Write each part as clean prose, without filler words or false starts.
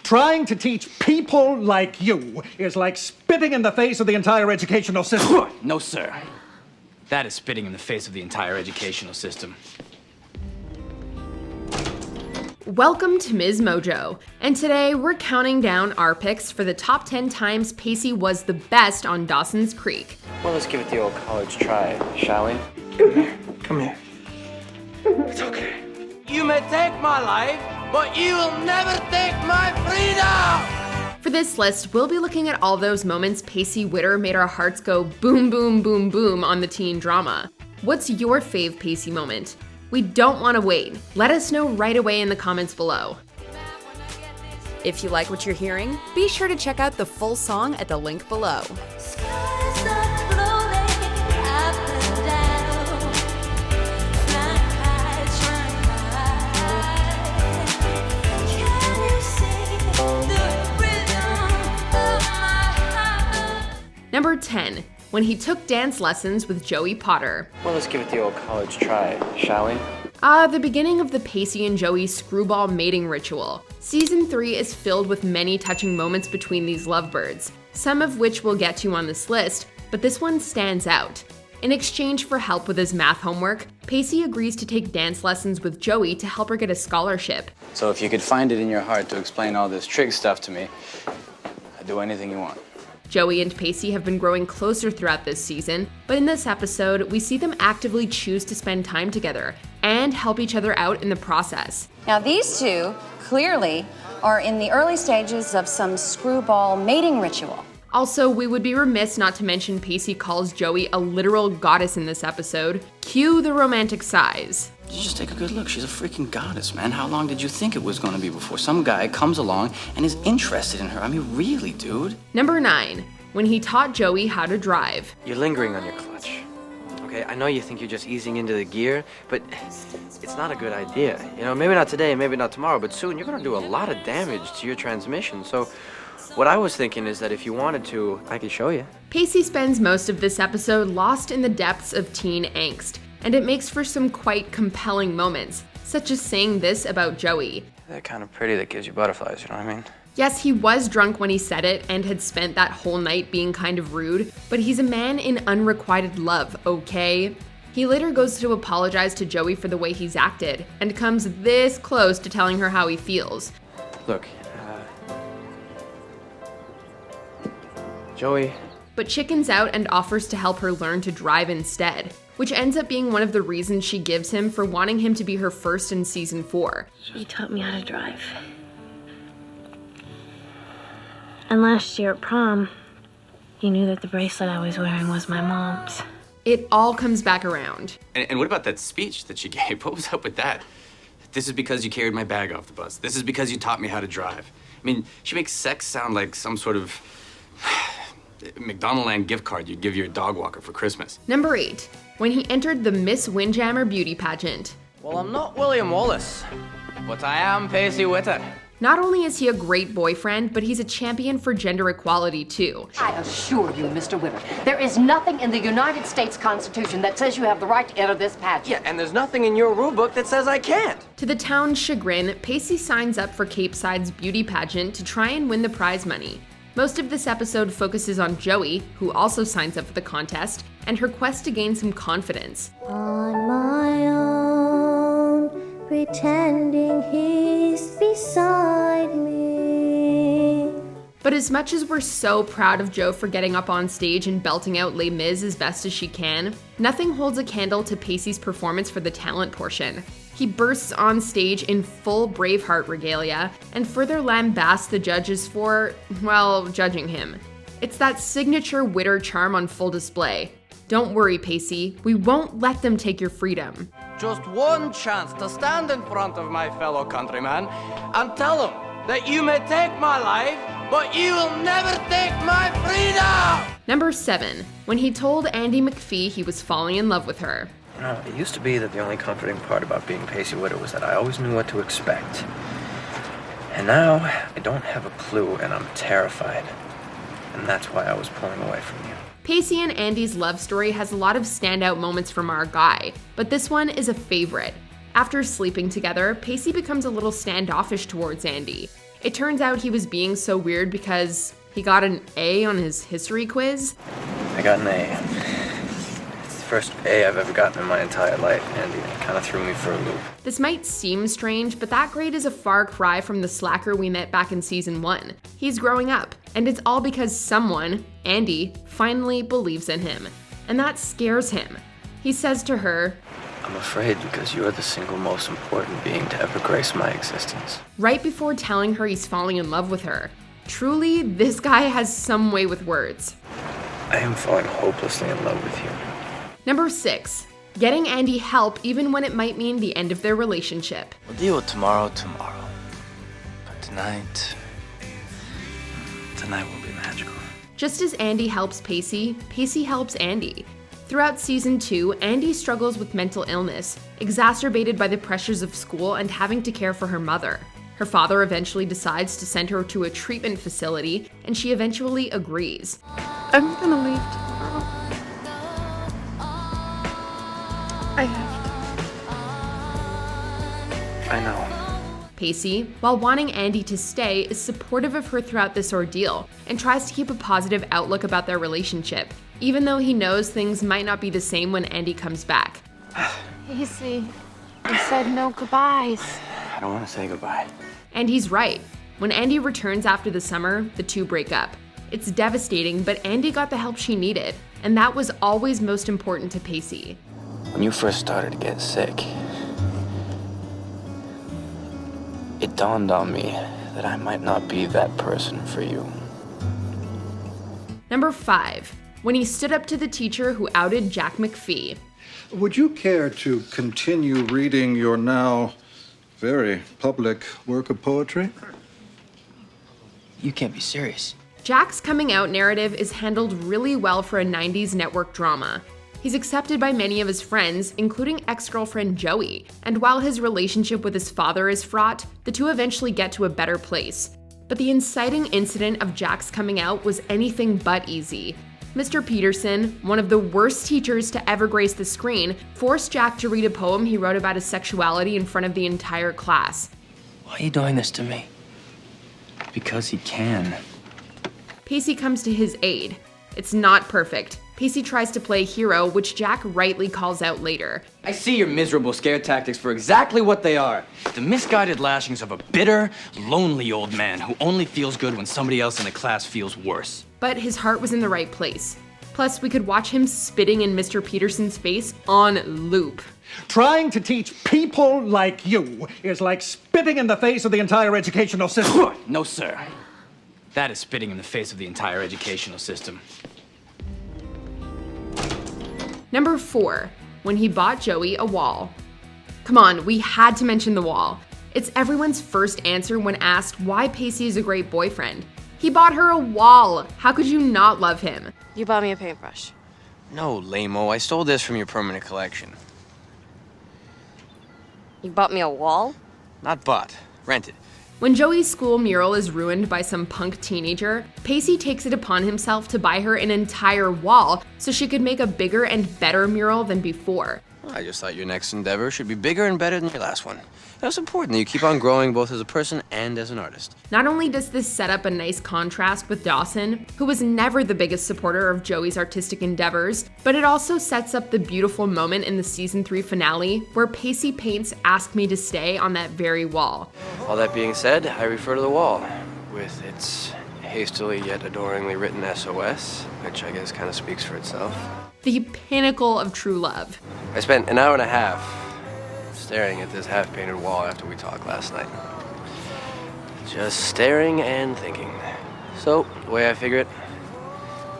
Trying to teach people like you is like spitting in the face of the entire educational system. No, sir. That is spitting in the face of the entire educational system. Welcome to MsMojo, and today we're counting down our picks for the top 10 times Pacey was the best on Dawson's Creek. Well, let's give it the old college try, shall we? Come here. It's okay. You may take my life, but you will never take my freedom! For this list, we'll be looking at all those moments Pacey Witter made our hearts go boom, boom, boom, boom on the teen drama. What's your fave Pacey moment? We don't want to wait. Let us know right away in the comments below. If you like what you're hearing, be sure to check out the full song at the link below. Number 10, when he took dance lessons with Joey Potter. Well, let's give it the old college try, shall we? The beginning of the Pacey and Joey screwball mating ritual. Season 3 is filled with many touching moments between these lovebirds, some of which we'll get to on this list, but this one stands out. In exchange for help with his math homework, Pacey agrees to take dance lessons with Joey to help her get a scholarship. So if you could find it in your heart to explain all this trig stuff to me, I'd do anything you want. Joey and Pacey have been growing closer throughout this season, but in this episode, we see them actively choose to spend time together and help each other out in the process. Now, these two clearly are in the early stages of some screwball mating ritual. Also, we would be remiss not to mention Pacey calls Joey a literal goddess in this episode. Cue the romantic sighs. You just take a good look. She's a freaking goddess, man. How long did you think it was going to be before some guy comes along and is interested in her? I mean, really, dude? Number 9, when he taught Joey how to drive. You're lingering on your clutch. Okay, I know you think you're just easing into the gear, but it's not a good idea. You know, maybe not today, maybe not tomorrow, but soon you're gonna do a lot of damage to your transmission. So what I was thinking is that if you wanted to, I could show you. Pacey spends most of this episode lost in the depths of teen angst, and it makes for some quite compelling moments, such as saying this about Joey. That kind of pretty that gives you butterflies, you know what I mean? Yes, he was drunk when he said it and had spent that whole night being kind of rude, but he's a man in unrequited love, okay? He later goes to apologize to Joey for the way he's acted, and comes this close to telling her how he feels. Look, Joey. But chickens out and offers to help her learn to drive instead, which ends up being one of the reasons she gives him for wanting him to be her first in season 4. He taught me how to drive. And last year at prom, he knew that the bracelet I was wearing was my mom's. It all comes back around. And what about that speech that she gave? What was up with that? This is because you carried my bag off the bus. This is because you taught me how to drive. I mean, she makes sex sound like some sort of McDonaldland gift card you'd give your dog walker for Christmas. Number 8, when he entered the Miss Windjammer beauty pageant. Well, I'm not William Wallace, but I am Pacey Witter. Not only is he a great boyfriend, but he's a champion for gender equality too. I assure you, Mr. Witter, there is nothing in the United States Constitution that says you have the right to enter this pageant. Yeah, and there's nothing in your rule book that says I can't. To the town's chagrin, Pacey signs up for Cape Side's beauty pageant to try and win the prize money. Most of this episode focuses on Joey, who also signs up for the contest, and her quest to gain some confidence. On my own, pretending he's beside me. But as much as we're so proud of Jo for getting up on stage and belting out Les Mis as best as she can, nothing holds a candle to Pacey's performance for the talent portion. He bursts on stage in full Braveheart regalia and further lambasts the judges for, well, judging him. It's that signature Witter charm on full display. Don't worry, Pacey, we won't let them take your freedom. Just one chance to stand in front of my fellow countrymen and tell them that you may take my life, but you will never take my freedom! Number 7, when he told Andie McPhee he was falling in love with her. It used to be that the only comforting part about being Pacey Witter was that I always knew what to expect. And now, I don't have a clue and I'm terrified. And that's why I was pulling away from you. Pacey and Andie's love story has a lot of standout moments from our guy, but this one is a favorite. After sleeping together, Pacey becomes a little standoffish towards Andie. It turns out he was being so weird because he got an A on his history quiz. I got an A. It's the first A I've ever gotten in my entire life, and it kind of threw me for a loop. This might seem strange, but that grade is a far cry from the slacker we met back in season 1. He's growing up, and it's all because someone, Andie, finally believes in him. And that scares him. He says to her, I'm afraid because you are the single most important being to ever grace my existence. right before telling her he's falling in love with her. Truly, this guy has some way with words. I am falling hopelessly in love with you. Number 6, getting Andie help even when it might mean the end of their relationship. We'll deal with tomorrow. But tonight will be magical. Just as Andie helps Pacey, Pacey helps Andie. Throughout season 2, Andie struggles with mental illness, exacerbated by the pressures of school and having to care for her mother. Her father eventually decides to send her to a treatment facility, and she eventually agrees. I'm gonna leave tomorrow. I have to. I know. Pacey, while wanting Andie to stay, is supportive of her throughout this ordeal and tries to keep a positive outlook about their relationship, even though he knows things might not be the same when Andie comes back. Pacey, you said no goodbyes. I don't want to say goodbye. And he's right. When Andie returns after the summer, the two break up. It's devastating, but Andie got the help she needed, and that was always most important to Pacey. When you first started to get sick, it dawned on me that I might not be that person for you. Number 5, when he stood up to the teacher who outed Jack McPhee. Would you care to continue reading your now very public work of poetry? You can't be serious. Jack's coming out narrative is handled really well for a 90s network drama. He's accepted by many of his friends, including ex-girlfriend Joey, and while his relationship with his father is fraught, the two eventually get to a better place. But the inciting incident of Jack's coming out was anything but easy. Mr. Peterson, one of the worst teachers to ever grace the screen, forced Jack to read a poem he wrote about his sexuality in front of the entire class. Why are you doing this to me? Because he can. Pacey comes to his aid. It's not perfect. Pacey tries to play hero, which Jack rightly calls out later. I see your miserable scare tactics for exactly what they are. The misguided lashings of a bitter, lonely old man who only feels good when somebody else in the class feels worse. But his heart was in the right place. Plus, we could watch him spitting in Mr. Peterson's face on loop. Trying to teach people like you is like spitting in the face of the entire educational system. No, sir. That is spitting in the face of the entire educational system. Number 4, when he bought Joey a wall. Come on, we had to mention the wall. It's everyone's first answer when asked why Pacey is a great boyfriend. He bought her a wall. How could you not love him? You bought me a paintbrush. No, lame-o. I stole this from your permanent collection. You bought me a wall? Not bought. Rented. When Joey's school mural is ruined by some punk teenager, Pacey takes it upon himself to buy her an entire wall so she could make a bigger and better mural than before. I just thought your next endeavor should be bigger and better than your last one. It's important that you keep on growing both as a person and as an artist. Not only does this set up a nice contrast with Dawson, who was never the biggest supporter of Joey's artistic endeavors, but it also sets up the beautiful moment in the season 3 finale where Pacey paints "Ask Me to Stay" on that very wall. All that being said, I refer to the wall with its hastily yet adoringly written SOS, which I guess kind of speaks for itself. The pinnacle of true love. I spent an hour and a half staring at this half-painted wall after we talked last night. Just staring and thinking. So, the way I figure it,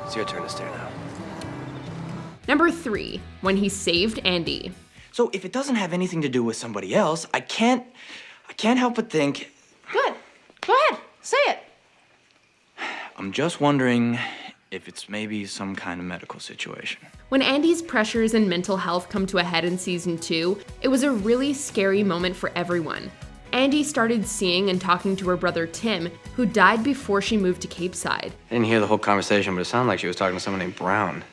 it's your turn to stare now. Number 3, when he saved Andie. So if it doesn't have anything to do with somebody else, I can't help but think. Good. Go ahead. Say it. I'm just wondering if it's maybe some kind of medical situation. When Andie's pressures and mental health come to a head in season 2, it was a really scary moment for everyone. Andie started seeing and talking to her brother Tim, who died before she moved to Cape Side. I didn't hear the whole conversation, but it sounded like she was talking to someone named Brown.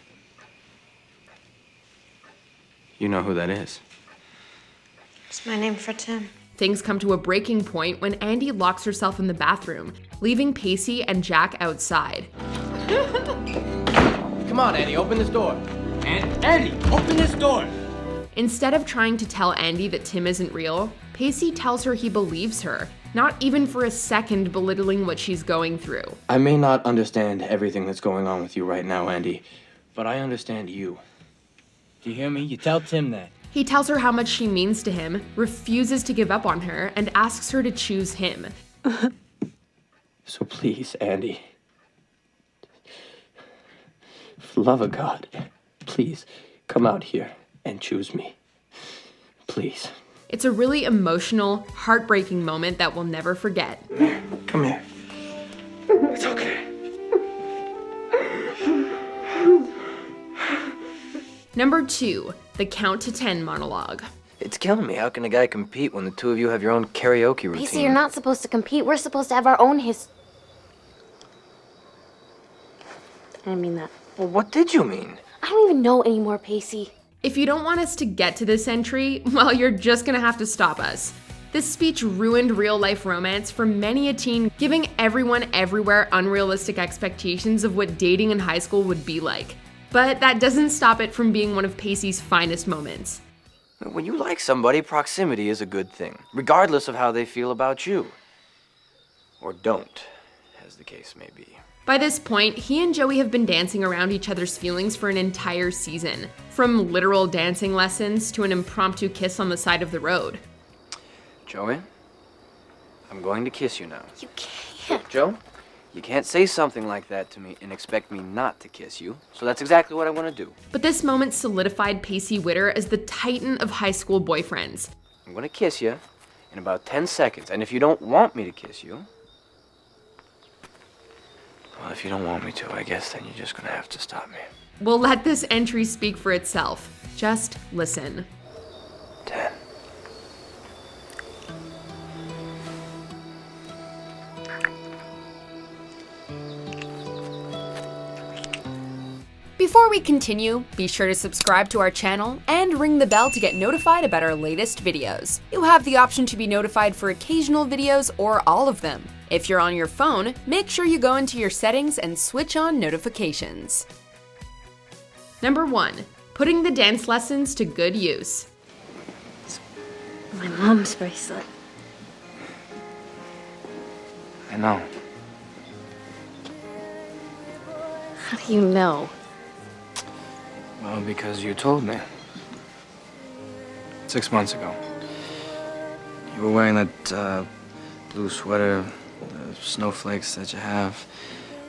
You know who that is? It's my name for Tim. Things come to a breaking point when Andie locks herself in the bathroom, leaving Pacey and Jack outside. Come on, Andie, open this door. Andie, open this door! Instead of trying to tell Andie that Tim isn't real, Pacey tells her he believes her, not even for a second belittling what she's going through. I may not understand everything that's going on with you right now, Andie, but I understand you. Do you hear me? You tell Tim that. He tells her how much she means to him, refuses to give up on her, and asks her to choose him. So please, Andie, for the love of God, please come out here and choose me. Please. It's a really emotional, heartbreaking moment that we'll never forget. Come here. It's okay. Number 2, the count to 10 monologue. It's killing me. How can a guy compete when the two of you have your own karaoke routine? Pacey, you're not supposed to compete. We're supposed to have our own I didn't mean that. Well, what did you mean? I don't even know anymore, Pacey. If you don't want us to get to this entry, well, you're just gonna have to stop us. This speech ruined real-life romance for many a teen, giving everyone everywhere unrealistic expectations of what dating in high school would be like. But that doesn't stop it from being one of Pacey's finest moments. When you like somebody, proximity is a good thing, regardless of how they feel about you. Or don't, as the case may be. By this point, he and Joey have been dancing around each other's feelings for an entire season, from literal dancing lessons to an impromptu kiss on the side of the road. Joey, I'm going to kiss you now. You can't. Joe, you can't say something like that to me and expect me not to kiss you, so that's exactly what I want to do. But this moment solidified Pacey Witter as the titan of high school boyfriends. I'm going to kiss you in about 10 seconds, and if you don't want me to kiss you, well, if you don't want me to, I guess then you're just going to have to stop me. We'll let this entry speak for itself. Just listen. 10. Before we continue, be sure to subscribe to our channel and ring the bell to get notified about our latest videos. You have the option to be notified for occasional videos or all of them. If you're on your phone, make sure you go into your settings and switch on notifications. Number 1, putting the dance lessons to good use. My mom's bracelet. I know. How do you know? Well, because you told me. 6 months ago. You were wearing that blue sweater, the snowflakes that you have.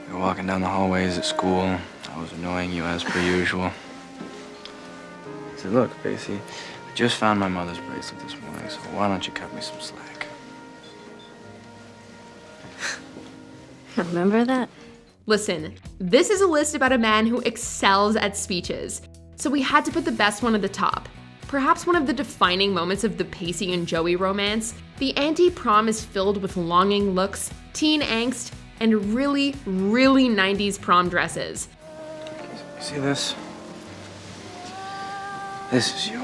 We were walking down the hallways at school. I was annoying you as per usual. I said, look, Pacey, I just found my mother's bracelet this morning, so why don't you cut me some slack? Remember that? Listen, this is a list about a man who excels at speeches, so we had to put the best one at the top. Perhaps one of the defining moments of the Pacey and Joey romance, the anti-prom is filled with longing looks, teen angst, and really 90s prom dresses. You see this? This is you.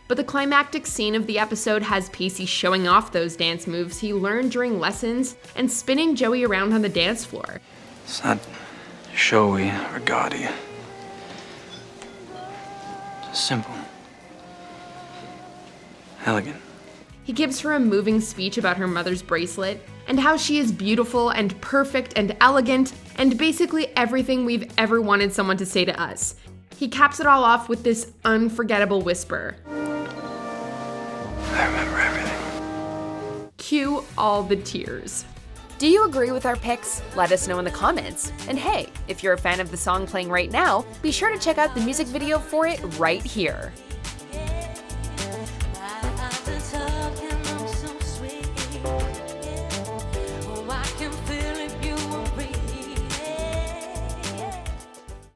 But the climactic scene of the episode has Pacey showing off those dance moves he learned during lessons and spinning Joey around on the dance floor. It's not showy or gaudy. Just simple. Elegant. He gives her a moving speech about her mother's bracelet and how she is beautiful and perfect and elegant and basically everything we've ever wanted someone to say to us. He caps it all off with this unforgettable whisper. I remember everything. Cue all the tears. Do you agree with our picks? Let us know in the comments. And hey, if you're a fan of the song playing right now, be sure to check out the music video for it right here.